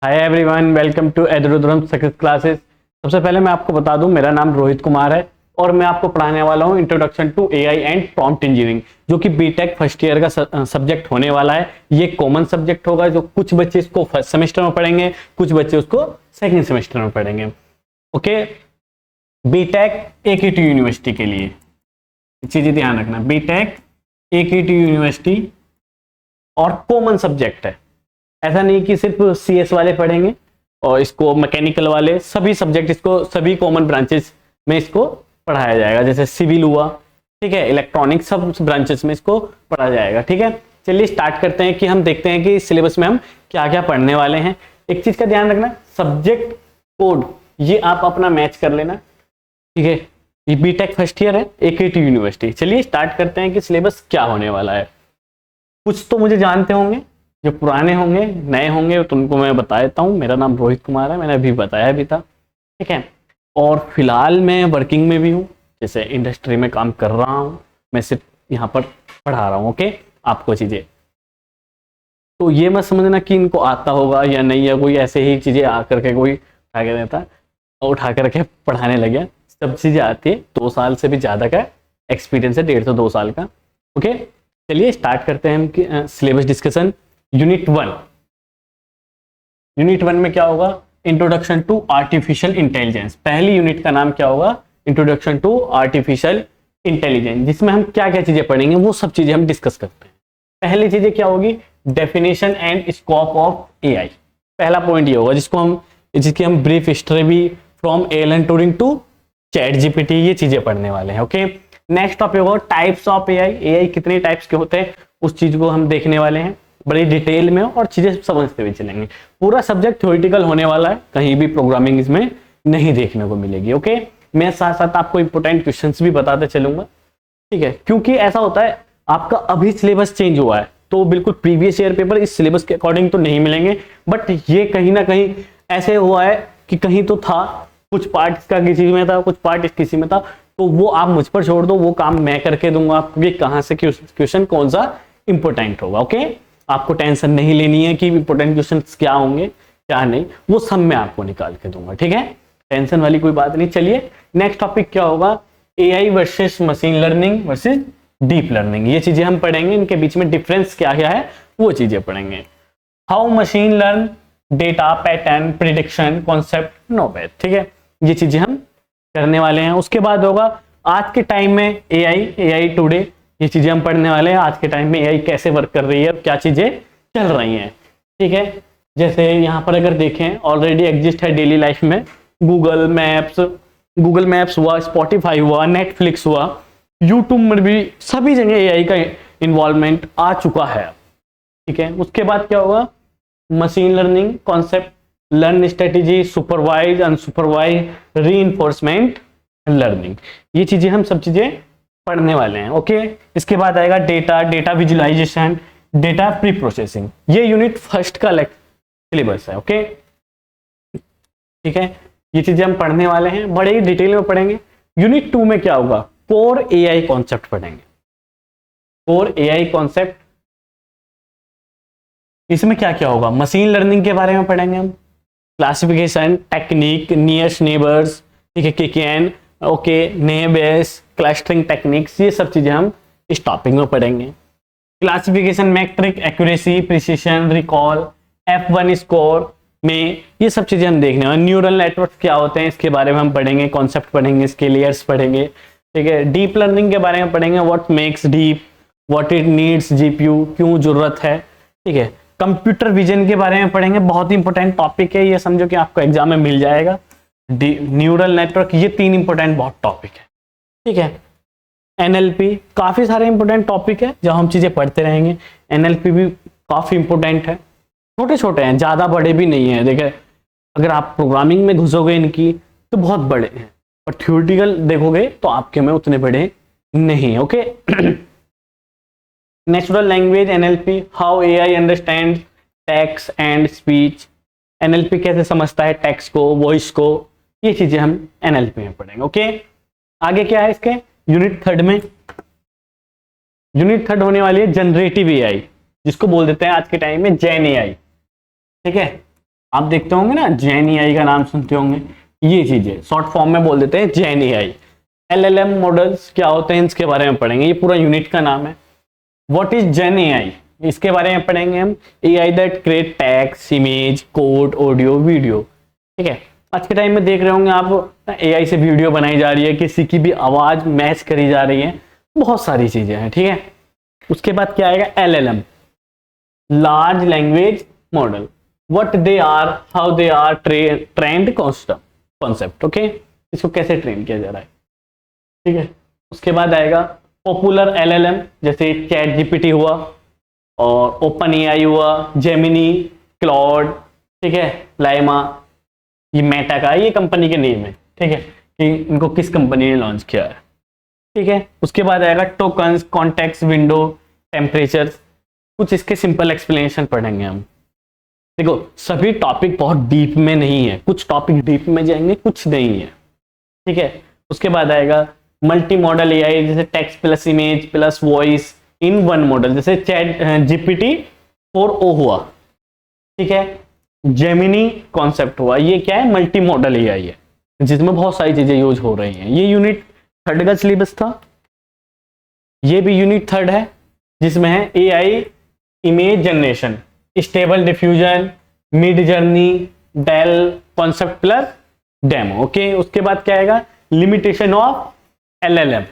Hi everyone, welcome to Edudrum success classes. सबसे पहले मैं आपको बता दूं, मेरा नाम रोहित कुमार है और मैं आपको पढ़ाने वाला हूं introduction to AI and prompt engineering, जो कि बीटेक फर्स्ट ईयर का सब्जेक्ट होने वाला है। ये कॉमन सब्जेक्ट होगा, जो कुछ बच्चे इसको फर्स्ट सेमेस्टर में पढ़ेंगे, कुछ बच्चे उसको सेकंड सेमेस्टर में पढ़ेंगे। ओके, बीटेक एक ही यूनिवर्सिटी के लिए चीजें ध्यान रखना। बीटेक एक ही यूनिवर्सिटी और कॉमन सब्जेक्ट है। ऐसा नहीं कि सिर्फ सीएस वाले पढ़ेंगे और इसको मैकेनिकल वाले, सभी सब्जेक्ट इसको सभी कॉमन ब्रांचेस में इसको पढ़ाया जाएगा। जैसे सिविल हुआ, ठीक है, इलेक्ट्रॉनिक, सब ब्रांचेस में इसको पढ़ा जाएगा। ठीक है, चलिए स्टार्ट करते हैं कि हम देखते हैं कि सिलेबस में हम क्या क्या पढ़ने वाले हैं। एक चीज का ध्यान रखना, सब्जेक्ट कोड ये आप अपना मैच कर लेना। ठीक है, ये बीटेक फर्स्ट ईयर है, एक यूनिवर्सिटी। चलिए स्टार्ट करते हैं कि सिलेबस क्या होने वाला है। कुछ तो मुझे जानते होंगे, जो पुराने होंगे, नए होंगे, तो उनको मैं बता देता हूँ। मेरा नाम रोहित कुमार है, मैंने अभी बताया भी था। ठीक है, और फिलहाल मैं वर्किंग में भी हूँ, जैसे इंडस्ट्री में काम कर रहा हूँ। मैं सिर्फ यहाँ पर पढ़ा रहा हूँ। ओके, आपको चीज़ें तो ये मत समझना कि इनको आता होगा या नहीं, या कोई ऐसे ही चीज़ें आकर के कोई उठा के देता और उठा कर के पढ़ाने लगे। सब चीज़ें आती है, 2 साल से भी ज़्यादा का एक्सपीरियंस है, 1.5 से 2 साल का। ओके, चलिए स्टार्ट करते हैं हम सिलेबस डिस्कशन। यूनिट 1 में क्या होगा? Introduction to artificial intelligence. पहली यूनिट का नाम क्या होगा? इंट्रोडक्शन टू आर्टिफिशियल इंटेलिजेंस, जिसमें हम क्या क्या चीजें पढ़ेंगे वो सब चीजें हम डिस्कस करते हैं। पहली चीजें क्या होगी? Definition and scope of AI. पहला पॉइंट ये होगा जिसकी हम ब्रीफ हिस्ट्री भी from Alan Turing to ChatGPT, ये चीजें पढ़ने वाले हैं। ओके, नेक्स्ट टॉपिक होगा टाइप्स ऑफ एआई। एआई कितने टाइप्स के होते हैं उस चीज को हम देखने वाले हैं बड़ी डिटेल में, और चीजें समझते हुए चलेंगे। पूरा सब्जेक्ट थ्योरेटिकल होने वाला है, कहीं भी प्रोग्रामिंग इसमें नहीं देखने को मिलेगी। ओके, मैं साथ साथ आपको इंपोर्टेंट क्वेश्चंस भी बताते चलूंगा। ठीक है, क्योंकि ऐसा होता है आपका अभी सिलेबस चेंज हुआ है, तो बिल्कुल प्रीवियस ईयर पेपर इस सिलेबस के अकॉर्डिंग तो नहीं मिलेंगे, बट ये कहीं ना कहीं ऐसे हुआ है कि कहीं तो था, कुछ पार्ट इसका किसी में था, कुछ पार्ट इस किसी में था, तो वो आप मुझ पर छोड़ दो, वो काम मैं करके दूंगा आपको कि कहाँ से क्वेश्चन कौन सा इंपोर्टेंट होगा। ओके, आपको टेंशन नहीं लेनी है कि इंपोर्टेंट क्वेश्चंस क्या होंगे क्या नहीं, वो सब मैं आपको निकाल के दूंगा। ठीक है, टेंशन वाली कोई बात नहीं। चलिए नेक्स्ट टॉपिक क्या होगा? AI versus machine learning versus deep learning. ये चीजें हम पढ़ेंगे, इनके बीच में डिफरेंस क्या क्या है वो चीजें पढ़ेंगे। How machine learn data pattern prediction concept no path. ठीक है, ये चीजें हम करने वाले हैं। उसके बाद होगा आज के टाइम में एआई टुडे, ये चीजें हम पढ़ने वाले हैं। आज के टाइम में एआई कैसे वर्क कर रही है, क्या चीजें चल रही हैं। ठीक है, जैसे यहाँ पर अगर देखें ऑलरेडी एग्जिस्ट है डेली लाइफ में। गूगल मैप्स हुआ, स्पॉटिफाई हुआ, नेटफ्लिक्स हुआ, यूट्यूब में भी सभी जगह एआई का इन्वॉल्वमेंट आ चुका है। ठीक है, उसके बाद क्या होगा? Machine learning concept, learn strategy, supervise unsupervise, reinforcement learning, ये चीजें हम सब चीजें पढ़ने वाले हैं। ओके, इसके बाद आएगा data visualisation, data pre processing. ये यूनिट फर्स्ट का सिलेबस है। ओके, ठीक है, ये चीजें हम पढ़ने वाले हैं, बड़े ही डिटेल में पढ़ेंगे। यूनिट 2 में क्या होगा? कोर एआई कॉन्सेप्ट पढ़ेंगे। कोर एआई कॉन्सेप्ट, इसमें क्या क्या होगा? मशीन लर्निंग के बारे में पढ़ेंगे हम, क्लासिफिकेशन टेक्निक, नियरेस्ट नेबर्स, ठीक है, KKN, okay, neighbours, clustering techniques, ये सब चीजें हम इस टॉपिक में पढ़ेंगे। Classification metric, accuracy, precision, recall, F1 score में ये सब चीजें हम देखने वाले। न्यूरल नेटवर्क क्या होते हैं इसके बारे में हम पढ़ेंगे, कॉन्सेप्ट पढ़ेंगे, इसके लेयर्स पढ़ेंगे। ठीक है, डीप लर्निंग के बारे में पढ़ेंगे, what makes deep, what it needs GPU, क्यों जरूरत है। ठीक है, कंप्यूटर विजन के बारे में पढ़ेंगे, बहुत ही इंपॉर्टेंट टॉपिक है ये, समझो कि आपको एग्जाम में मिल जाएगा। न्यूरल नेटवर्क, ये 3 इंपॉर्टेंट बहुत टॉपिक है। ठीक है, एनएलपी, काफी सारे इंपॉर्टेंट टॉपिक है जो हम चीजें पढ़ते रहेंगे। एनएलपी भी काफी इंपॉर्टेंट है, छोटे छोटे हैं, ज्यादा बड़े भी नहीं है। देखिए, अगर आप प्रोग्रामिंग में घुसोगे इनकी तो बहुत बड़े हैं, और थ्योरेटिकल देखोगे तो आपके में उतने बड़े नहीं। Okay, natural language NLP, how AI understand text and speech, NLP कैसे समझता है टेक्स्ट को, वॉइस को, ये चीजें हम एनएलपी में पढ़ेंगे। ओके, आगे क्या है इसके? यूनिट 3 होने वाली है जनरेटिव एआई, जिसको बोल देते हैं आज के टाइम में जेन एआई। ठीक है, आप देखते होंगे ना, जेन एआई का नाम सुनते होंगे, ये चीजें शॉर्ट फॉर्म में बोल देते हैं जेन एआई। एलएलएम मॉडल्स क्या होते हैं इसके बारे में पढ़ेंगे, ये पूरा यूनिट का नाम है। व्हाट इज जेन एआई, इसके बारे में पढ़ेंगे हम। AI that create text, image, code, audio, video. ठीक है, आज के टाइम में देख रहे होंगे आप एआई से वीडियो बनाई जा रही है, किसी की भी आवाज मैच करी जा रही है, बहुत सारी चीजें हैं। ठीक है, उसके बाद क्या आएगा, LLM, large language model. What they are, how they are trained concept. Okay, इसको कैसे ट्रेन किया जा रहा है। ठीक है, उसके बाद आएगा पॉपुलर एलएलएम, जैसे चैट जीपीटी हुआ और ओपन एआई हुआ, जेमिनी, क्लॉड, ठीक है, लाइमा, ये मेटा का, ये कंपनी के नेम है। ठीक है, कि इनको किस कंपनी ने लॉन्च किया है। ठीक है, उसके बाद आएगा टोकन्स, कॉन्टेक्स्ट विंडो, टेम्परेचर। कुछ इसके सिंपल एक्सप्लेनेशन पढ़ेंगे हम। देखो, सभी टॉपिक बहुत डीप में नहीं है, कुछ टॉपिक डीप में जाएंगे, कुछ नहीं है। ठीक है, उसके बाद आएगा मल्टी मॉडल एआई, जैसे text plus image plus voice in one model, जैसे चैट जीपीटी 4o हुआ। ठीक है, जेमिनी कॉन्सेप्ट हुआ, ये क्या है, मल्टी मॉडल एआई है, जिसमें बहुत सारी चीजें यूज हो रही हैं। ये यूनिट 3 का सिलेबस था, ये भी यूनिट 3 है, जिसमें है AI image generation, stable diffusion, midjourney, Dalle concept plus demo. Okay, उसके बाद क्या आएगा, limitation of LLM,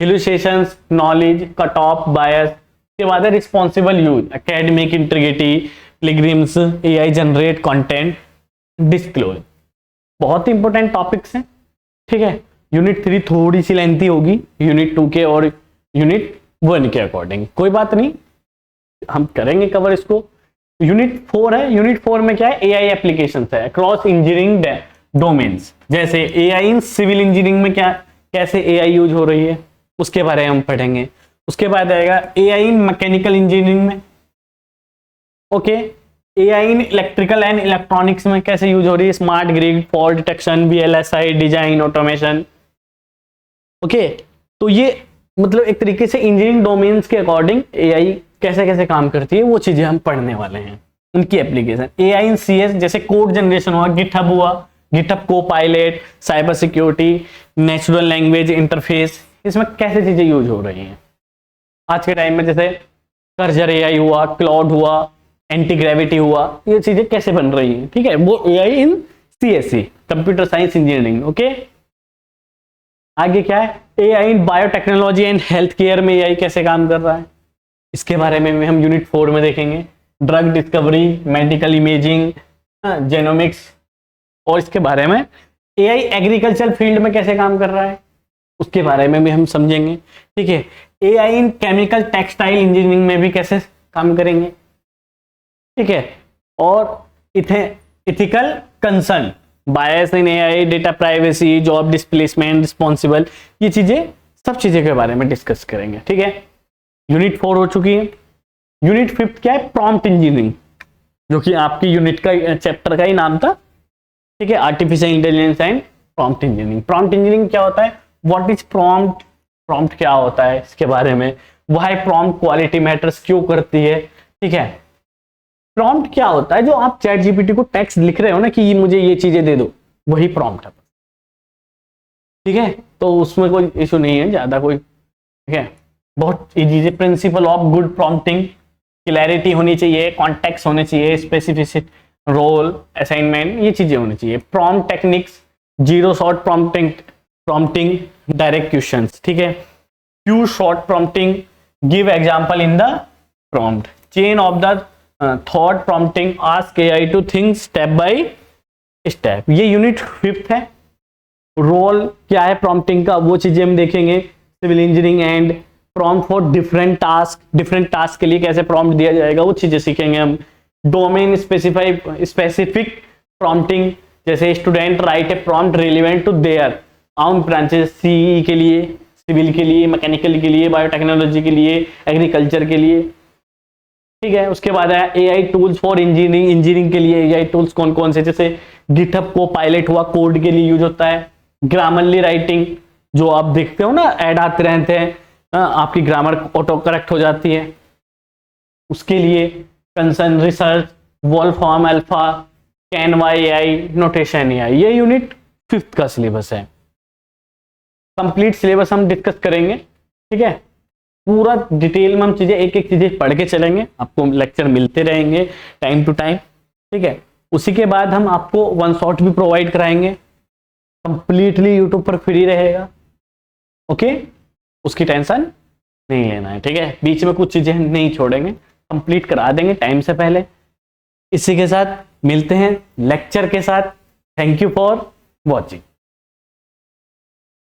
illustrations, knowledge, cut off, bias. उसके बाद है responsible use, academic integrity, pilgrims, AI generate content, disclose. बहुत ही इंपॉर्टेंट टॉपिक्स हैं। ठीक है, यूनिट 3 थोड़ी सी लेंथी होगी यूनिट 2 के और यूनिट 1 के अकॉर्डिंग, कोई बात नहीं, हम करेंगे कवर इसको। यूनिट 4 है, यूनिट 4 में क्या है, एआई एप्लीकेशंस है अक्रॉस इंजीनियरिंग डोमेन्स, जैसे एआई इन सिविल इंजीनियरिंग में क्या, कैसे एआई यूज हो रही है, उसके बारे में हम पढ़ेंगे। उसके बाद आएगा एआई इन मैकेनिकल इंजीनियरिंग में। Okay, AI in electrical and electronics में कैसे यूज हो रही है, smart grid, fault detection, VLSI, design, automation. Okay, तो ये मतलब एक तरीके से इंजीनियरिंग डोमेन्स के अकॉर्डिंग एआई कैसे कैसे काम करती है, वो चीजें हम पढ़ने वाले हैं, उनकी एप्लीकेशन। एआई इन सीएस, जैसे कोड जनरेशन हुआ, गिटहब हुआ, गिटहब को pilot, cyber security, natural language interface, इसमें कैसे चीजें यूज हो रही हैं आज के टाइम में, जैसे कर्जर एआई हुआ, क्लाउड हुआ, एंटी ग्रेविटी हुआ, ये चीजें कैसे बन रही हैं। ठीक है, वो AI in CSC, computer science engineering. Okay, आगे क्या है, AI in biotechnology and health care में एआई कैसे काम कर रहा है, इसके बारे में हम यूनिट 4 में देखेंगे। Drug discovery, medical imaging, genomics, और इसके बारे में एआई एग्रीकल्चर फील्ड में कैसे काम कर रहा है, उसके बारे में भी हम समझेंगे। ठीक है, AI in chemical textile engineering में भी कैसे काम करेंगे। ठीक है, और ethical concern, bias in AI, data privacy, job displacement, responsible, ये चीजें, सब चीजें के बारे में डिस्कस करेंगे। ठीक है, यूनिट 4 हो चुकी है। यूनिट 5 क्या है, प्रॉम्प्ट इंजीनियरिंग, जो कि आपकी यूनिट का चैप्टर का ही नाम था। ठीक है, artificial intelligence and prompt engineering. Prompt engineering क्या होता है, व्हाट इज प्रॉम्प्ट, प्रॉम्प्ट क्या होता है इसके बारे में, व्हाई प्रॉम्प्ट क्वालिटी मैटर्स क्यों करती है। ठीक है, प्रॉम्प्ट क्या होता है, जो आप चैट जीपीटी को टेक्स्ट लिख रहे हो ना कि ये मुझे ये चीजें दे दो, वही प्रॉम्प्ट है। ठीक है, तो उसमें कोई इशू नहीं है ज्यादा कोई। ठीक है, बहुत इजी है। Principle of good prompting, clarity होनी चाहिए, कॉन्टेक्स्ट होने चाहिए, स्पेसिफिसिटी, रोल असाइनमेंट, ये चीजें होनी चाहिए। Prompt techniques, zero shot prompting, direct questions. ठीक है, few short prompting, give example in the prompt, chain of the thought prompting, ask AI to think step by step. ये unit 5 है। Role क्या है प्रॉम्प्टिंग का, वो चीजें हम देखेंगे। Civil engineering and prompt for different task के लिए कैसे प्रॉम्प्ट दिया जाएगा, वो चीजें सीखेंगे हम। डोमेन स्पेसिफिक प्रॉम्प्टिंग, जैसे student write a prompt relevant to their own branches, CE के लिए, सिविल के लिए, मैकेनिकल के लिए, बायोटेक्नोलॉजी के लिए, एग्रीकल्चर के लिए। ठीक है, उसके बाद है एआई टूल्स फॉर इंजीनियरिंग के लिए एआई टूल्स कौन कौन से, जैसे गिटहब को पायलट हुआ, कोड के लिए यूज होता है। ग्रामरली राइटिंग, जो आप देखते हो ना ऐड आते रहते हैं, आपकी ग्रामर ऑटो करेक्ट हो जाती है, उसके लिए। कंसर्न रिसर्च, वॉल्फ्राम अल्फा, कैन वाई आई, नोटेशन आई, ये यूनिट 5th का सिलेबस है। कंप्लीट सिलेबस हम डिस्कस करेंगे, ठीक है। पूरा डिटेल में हम चीजें एक एक चीजें पढ़ के चलेंगे, आपको लेक्चर मिलते रहेंगे टाइम टू टाइम, ठीक है। उसी के बाद हम आपको वन शॉट भी प्रोवाइड कराएंगे, कंप्लीटली यूट्यूब पर फ्री रहेगा, ओके। उसकी टेंशन नहीं लेना है, ठीक है। बीच में कुछ चीजें नहीं छोड़ेंगे, कंप्लीट करा देंगे टाइम से पहले। इसी के साथ मिलते हैं लेक्चर के साथ। Thank you for watching.